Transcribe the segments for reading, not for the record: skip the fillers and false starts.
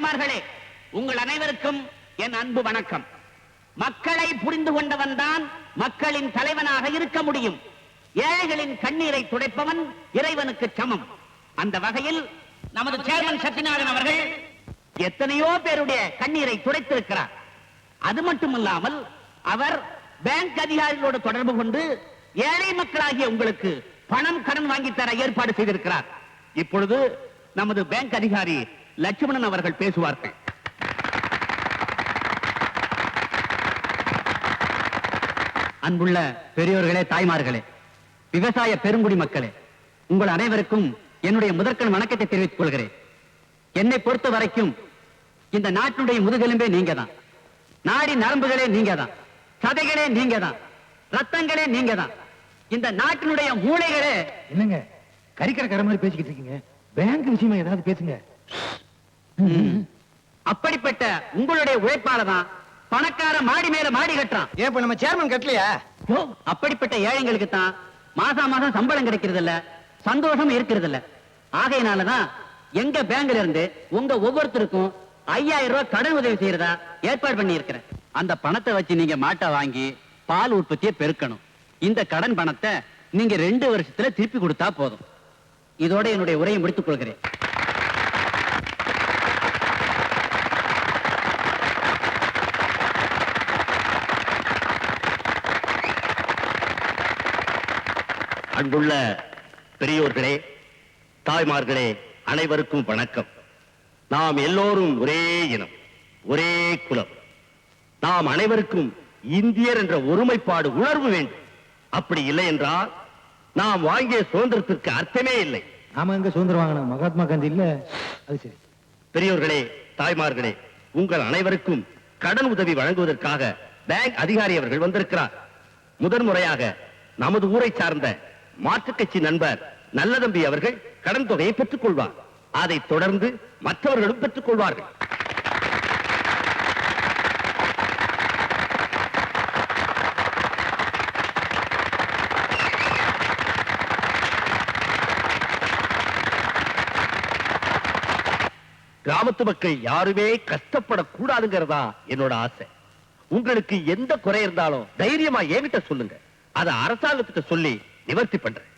தாய்மார்களே, உங்கள் அனைவருக்கும் என் அன்பு வணக்கம். மக்களை புரிந்து கொண்டவன் தான் மக்களின் தலைவனாக இருக்க முடியும். ஏழைகளின் கண்ணீரை துடைப்பவன் இறைவனுக்கு சமம். அந்த வகையில் நமது சேர்மன் சத்யநாதன் அவர்கள் எத்தனையோ பேருடைய கண்ணீரை துடைத்திருக்கிறார். அது மட்டுமல்லாமல் அவர் பேங்க் அதிகாரிகளோடு தொடர்பு கொண்டு ஏழை மக்களாகிய உங்களுக்கு பணம் கடன் வாங்கி தர ஏற்பாடு செய்திருக்கிறார். இப்பொழுது நமது பேங்க் அதிகாரி லட்சுமணன் அவர்கள் பேசுவார்கள். அன்புள்ள பெரியோர்களே, தாய்மார்களே, விவசாய பெருங்குடி மக்களே, உங்கள் அனைவருக்கும் என்னுடைய முதற்கண் வணக்கத்தை தெரிவித்துக் கொள்கிறேன். என்னை பொறுத்த வரைக்கும் இந்த நாட்டினுடைய முதுகெலும்பே நீங்க தான். நாடி நரம்புகளே நீங்க தான். சதைகளே நீங்க தான். ரத்தங்களே நீங்க தான். இந்த நாட்டினுடைய மூளைகளே. என்னங்க கறிக்கடை மாதிரி பேசிக்கிட்டு இருக்கீங்க? பேங்க் விஷயமா ஏதாவது பேசுங்க. அப்படிப்பட்ட உங்களுடைய உழைப்பால தான் பணக்கார மாடி மேல மாடி கட்டுறான். ஏன் இப்ப நம்ம சேர்மன் கட்டலையா? அப்படிப்பட்ட ஏழைங்களுக்கு தான் மாசம் மாசம் சம்பளம் கிடைக்கிறது இல்ல, சந்தோஷம் இருக்கிறது இல்ல. ஆகையினாலதான் எங்க பேங்க்ல இருந்து உங்க ஒவ்வொருத்தருக்கும் 5000 ரூபாய் கடன் உதவி செய்யறதா ஏற்பாடு பண்ணி இருக்கிறேன். அந்த பணத்தை வச்சு நீங்க மாட்டை வாங்கி பால் உற்பத்தியை பெருக்கணும். இந்த கடன் பணத்தை நீங்க 2 வருஷத்துல திருப்பி கொடுத்தா போதும். இதோட என்னுடைய உரையை முடித்துக் கொள்கிறேன். அன்புள்ள பெரியோர்களே, தாய்மார்களே, அனைவருக்கும் வணக்கம். நாம் எல்லோரும் ஒரே இனம், ஒரே குலம். நாம் அனைவருக்கும் இந்தியர் என்ற ஒருமைப்பாடு உணர்வு வேண்டும். அப்படி இல்லை என்றால் நாம் வாங்கிய சுதந்திரத்திற்கு அர்த்தமே இல்லை. நாம எங்க சுதந்திரம் வாங்கணும்? மகாத்மா காந்தி இல்ல? அது சரி. பெரியோர்களே, தாய்மார்களே, உங்கள் அனைவருக்கும் கடன் உதவி வழங்குவதற்காக பேங்க் அதிகாரி அவர்கள் வந்திருக்கிறார். முதன்முறையாக நமது ஊரை சார்ந்த மாற்றுக் கட்சி நண்பர் நல்லதம்பி அவர்கள் கடன் தொகையை பெற்றுக் கொள்வார். அதைத் தொடர்ந்து மற்றவர்களும் பெற்றுக் கொள்வார்கள். கிராமத்து மக்கள் யாருமே கஷ்டப்படக்கூடாதுங்கிறதா என்னோட ஆசை. உங்களுக்கு எந்த குறை இருந்தாலும் தைரியமா என்கிட்ட சொல்லுங்க. அதை அரசாங்கத்துக்கு சொல்லி நிவர்த்தி பண்றேன்.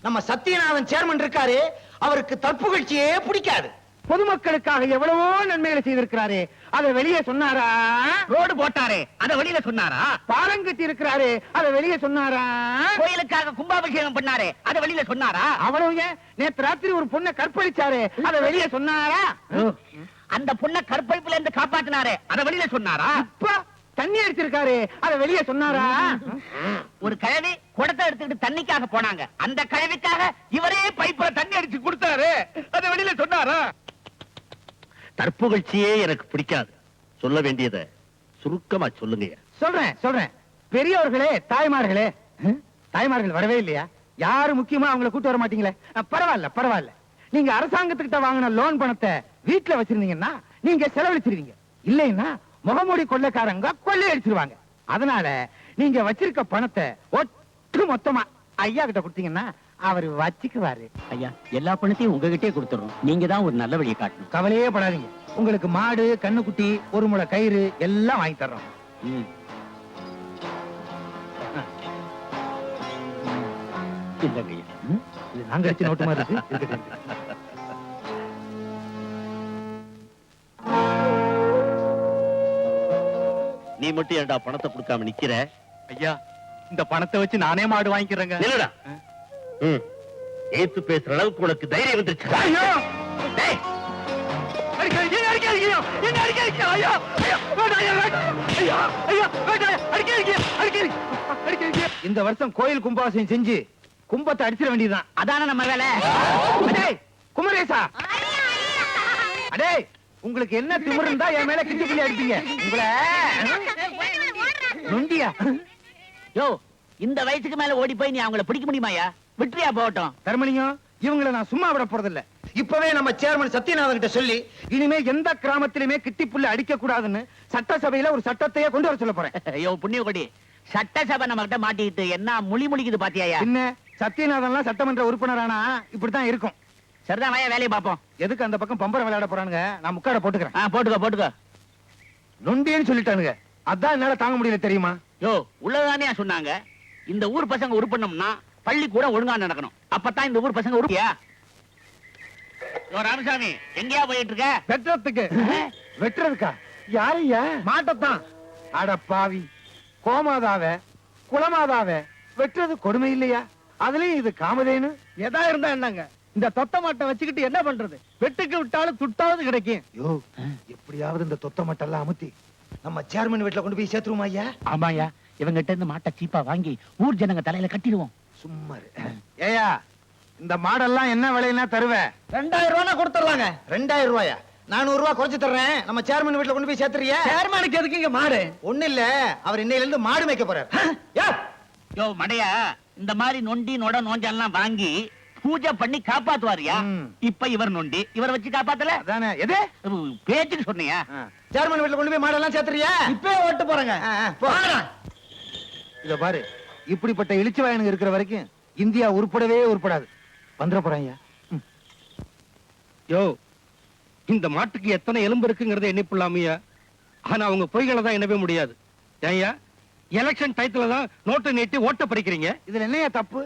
நம்ம சத்யநாதன் சேர்மன் இருக்காரு, அவருக்கு தற்புகழ்ச்சியே பிடிக்காது. பொதுமக்களுக்காக எவ்வளவோ நன்மைகளை செய்திருக்கிறாரே, அதை வெளியே சொன்னாரா? ரோடு போட்டாரே, அதை வெளியில சொன்னாரா? பாலம் கட்டி இருக்கிறாரே, அதை வெளியே சொன்னாரா? கோயிலுக்காக கும்பாபிஷேகம் பண்ணாரே, அதை வெளியில சொன்னாரா? அவ்வளவு ஏன், நேற்று ராத்திரி ஒரு பொண்ணை கற்பழிச்சாரே, அதை வெளியே சொன்னாரா? அந்த பொண்ணை கற்பழிப்புல இருந்து காப்பாத்தினாரே, அதை வெளியில சொன்னாரா? இப்ப தண்ணி அடிச்சிருக்காரு, அதை வெளியே சொன்னாரா? ஒரு கிழவி குடத்தை எடுத்துக்கிட்டு தண்ணிக்காக போனாங்க. அந்த கிழவிக்காக இவரே பைப்புல தண்ணி அடிச்சு கொடுத்தாரு, அதை வெளியில சொன்னாரா? தற்புகழ்ச்சியே எனக்கு பிடிக்காது. சொல்ல வேண்டியதை சுருக்கமா சொல்லுங்க. சொல்றேன். பெரியவர்களே, தாய்மார்களே, தாய்மார்கள் வரவே இல்லையா? யாரு முக்கியமா அவங்களை கூட்டு வர மாட்டீங்களே? பரவாயில்ல. நீங்க அரசாங்கத்துக்கிட்ட வாங்கின லோன் பணத்தை வீட்டுல வச்சிருந்தீங்கன்னா நீங்க செலவழிச்சிருவீங்க. இல்லைன்னா முகமூடி கொள்ளைக்காரங்க கொள்ளை அடிச்சிருவாங்க. அதனால நீங்க வச்சிருக்க பணத்தை ஒட்டு மொத்தமா ஐயா கிட்ட கொடுத்தீங்கன்னா அவரு வச்சுக்குவாரு. ஐயா, எல்லா பணத்தையும் உங்ககிட்டே கொடுத்துறோம். நீங்க தான் ஒரு நல்ல வழியை காட்டணும். கவலையே படாதீங்க. உங்களுக்கு மாடு, கண்ணுக்குட்டி, ஒரு முளை கயிறு எல்லாம் வாங்கி தர்றோம். நாங்க அடிச்ச நோட்டு மாதிரி இருக்கு. நீ மட்டும் ஏன்டா பணத்தை கொடுக்காம நிக்கிற? ஐயா, இந்த பணத்தை வச்சு நானே மாடு வாங்கிக்கிறேங்க. இல்லடா, ஏத்து பேசுற அளவுக்கு உனக்கு தைரியம் வந்துருச்சு. இந்த வருஷம் கோயில் கும்பாபிஷேகம் செஞ்சு கும்பத்தை அடிச்சிட வேண்டியதுதான். அதான நம்ம வேலை. குமரேசா, அடே, உங்களுக்கு என்ன திமிரு இருந்தா என் மேல கிட்டி புள்ளி அடிப்பீங்க? உங்களை நொண்டியா? யோ, இந்த வயசுக்கு மேல ஓடி போய் நீ அவங்கள பிடிக்க முடியுமாயா? விட்டுறியா போகட்டும். தர்மலிங்கம், இவங்களை நான் சும்மா விட போறதில்ல. இப்பவே நம்ம சேர்மன் சத்யநாதன் கிட்ட சொல்லி இனிமே எந்த கிராமத்திலுமே கிட்டி புள்ளி அடிக்க கூடாதுன்னு சட்டசபையில ஒரு சட்டத்தையே கொண்டு வர சொல்ல போறேன். ஐயோ புண்ணிய கொடி, சட்டசபை நம்ம கிட்ட மாட்டிக்கிட்டு என்ன முழிக்குது பாத்தியாயா? என்ன, சத்யநாதன்லாம் சட்டமன்ற உறுப்பினரானா இப்படித்தான் இருக்கும். சரிதான் வாயா வேலையை பார்ப்போம். எதுக்கு அந்த பக்கம் பம்பரம் விளையாட போறானுங்க? நான் முக்காட போட்டுக்கிறேன். போட்டுக்கோ போட்டுக்கோ. நொண்டின்னு சொல்லிட்டானுங்க. அதான் என்னால தாங்க முடியல தெரியுமா? யோ உள்ளதானே சொன்னாங்க. இந்த ஊர் பசங்க உருப்படணும்னா பள்ளி கூட ஒழுங்கா நடக்கணும். அப்பதான் இந்த ஊர் பசங்க உருப்பியா. யோ ராமசாமி எங்கயா போயிட்டு இருக்க? வெட்டுறதுக்கு. வெட்டுறதுக்கா? யாரையா? மாட்டத்தான். அட பாவி, கோமாதாவ குலமாதாவ வெட்டுறது கொடுமை இல்லையா? அதுலயும் இது காமதேனு. எதா இருந்தா என்னங்க, இந்த தொத்த மாட்டை வச்சுக்கிட்டு என்ன பண்றது? வெட்டுக்கு விட்டாலும் துட்டாவது கிடைக்கும். யோ, எப்படியாவது இந்த தொத்த மாட்டெல்லாம் அமுத்தி நம்ம சேர்மன் வீட்டுல கொண்டு போய் சேர்த்துருமா ஐயா? ஆமாயா, இவங்கிட்ட இருந்து மாட்டை சீப்பா வாங்கி ஊர் ஜனங்க தலையில கட்டிடுவோம். சும்மா ஏயா, இந்த மாடெல்லாம் என்ன விலைன்னா தருவேன்? 2000 ரூபாய் கொடுத்துடலாங்க. 2000 ரூபாயா? 400 ரூபாய் குறைச்சு தர்றேன். நம்ம சேர்மன் வீட்டுல கொண்டு போய் சேர்த்துறியா? சேர்மனுக்கு எதுக்கு இங்க மாடு? ஒண்ணு இல்ல, அவர் இன்னையில இருந்து மாடு மேய்க்க போறாரு. யோ மடையா, இந்த மாதிரி நொண்டி நொட நோஞ்செல்லாம் வாங்கி பூஜை பண்ணி காப்பாத்துவாரியா? இப்ப இவர் நொண்டி, இவரை வச்சு காப்பாத்தல. அதானே. எது பேச்சுக்கு சொன்னியா? சேர்மன் வீட்டுல கொண்டு போய் மாடெல்லாம் சேர்த்துறியா? இப்பவே ஓட்டு போறேங்க. இத பாரு, இப்படிப்பட்ட இழிச்சு வாயனுங்க இருக்கிற வரைக்கும் இந்தியா உருப்படவே உருப்படாது. வந்துட போறாங்க. யோ, இந்த மாட்டுக்கு எத்தனை எலும்பு இருக்குங்கறத எண்ணிப்புள்ளாமையா? ஆனா அவங்க பொய்களை தான் எண்ணவே முடியாது. ஏய்யா, எலெக்ஷன் டயத்துல தான் நோட்டை நீட்டி ஓட்ட பறிக்கிறீங்க. இதுல என்னையா தப்பு?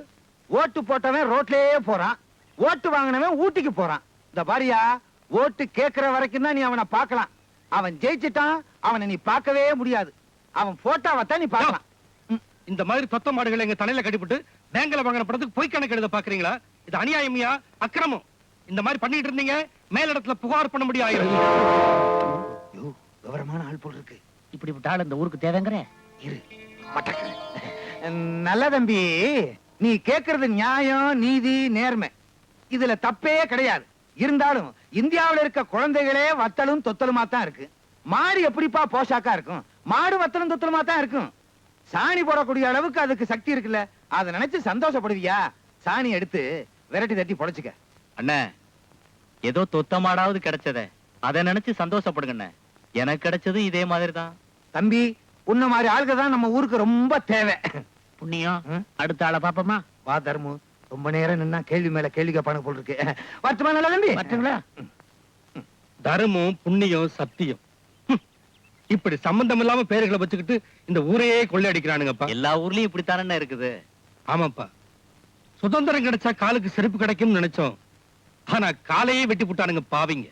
ஓட்டு போட்டவன் ரோட்லயே போறான், ஓட்டு வாங்கினவன் ஊட்டிக்கு போறான். இந்த பாரியா, ஓட்டு கேட்கிற வரைக்கும் தான் நீ அவனை பார்க்கலாம். அவன் ஜெயிச்சிட்டான், அவனை நீ பார்க்கவே முடியாது. அவன் போட்டோவை தான் நீ பார்க்கலாம். இந்த மாதிரி தொத்த மாடுகளை எங்க தலையில கட்டிவிட்டு பேங்க்ல வாங்கின படத்துக்கு பொய் கணக்கு எழுத பாக்குறீங்களா? இது அநியாயமியா, அக்கிரமம். இந்த மாதிரி பண்ணிட்டு இருந்தீங்க, மேலிடத்துல புகார் பண்ண முடியும் ஆயிரும். விவரமான ஆள் போல் இருக்கு. இப்படிப்பட்ட ஆள் இந்த ஊருக்கு தேவைங்கிற. இரு, நல்ல தம்பி, நீ கேக்குறது நியாயம், நீதி, நேர்மை. இதுல தப்பே கிடையாது. இருந்தாலும் இந்தியாவுல இருக்க குழந்தைகளே வத்தலும் தொத்தலுமா தான் இருக்கு. மாடு எப்படிப்பா போஷாக்கா இருக்கும்? மாடு வத்தலும் தொத்தலுமா தான் இருக்கும். சாணி போடக்கூடிய அளவுக்கு அதுக்கு சக்தி இருக்குல்ல, அதை நினைச்சு சந்தோஷப்படுவியா? சாணி எடுத்து விரட்டி தட்டி பொழைச்சுக்க. அண்ணே, ஏதோ தொத்த மாடாவது கிடைச்சதே, அதை நினைச்சு சந்தோஷப்படுங்க. எனக்கு கிடைச்சது இதே மாதிரி தான். தம்பி, உன்ன மாதிரி ஆளுங்க தான் நம்ம ஊருக்கு ரொம்ப தேவை. புண்ணியம், அடுத்த ஆளை பாப்போமா? வா தர்மு, ரொம்ப நேரம் நின்னா கேள்வி மேல கேள்வி கேட்பானு போல் இருக்கு. வரட்டுமா நல்ல தம்பி? வரட்டுங்களா? தர்மம், புண்ணியம், சத்தியம், இப்படி சம்பந்தம் இல்லாம பேர்களை வச்சுக்கிட்டு இந்த ஊரையே கொள்ளையடிக்கிறானுங்கப்பா. எல்லா ஊர்லயும் இப்படித்தானே இருக்குது. ஆமாப்பா, சுதந்திரம் கிடைச்சா காலுக்கு செருப்பு கிடைக்கும்னு நினைச்சோம். ஆனா காலையே வெட்டி போட்டானுங்க பாவிங்க.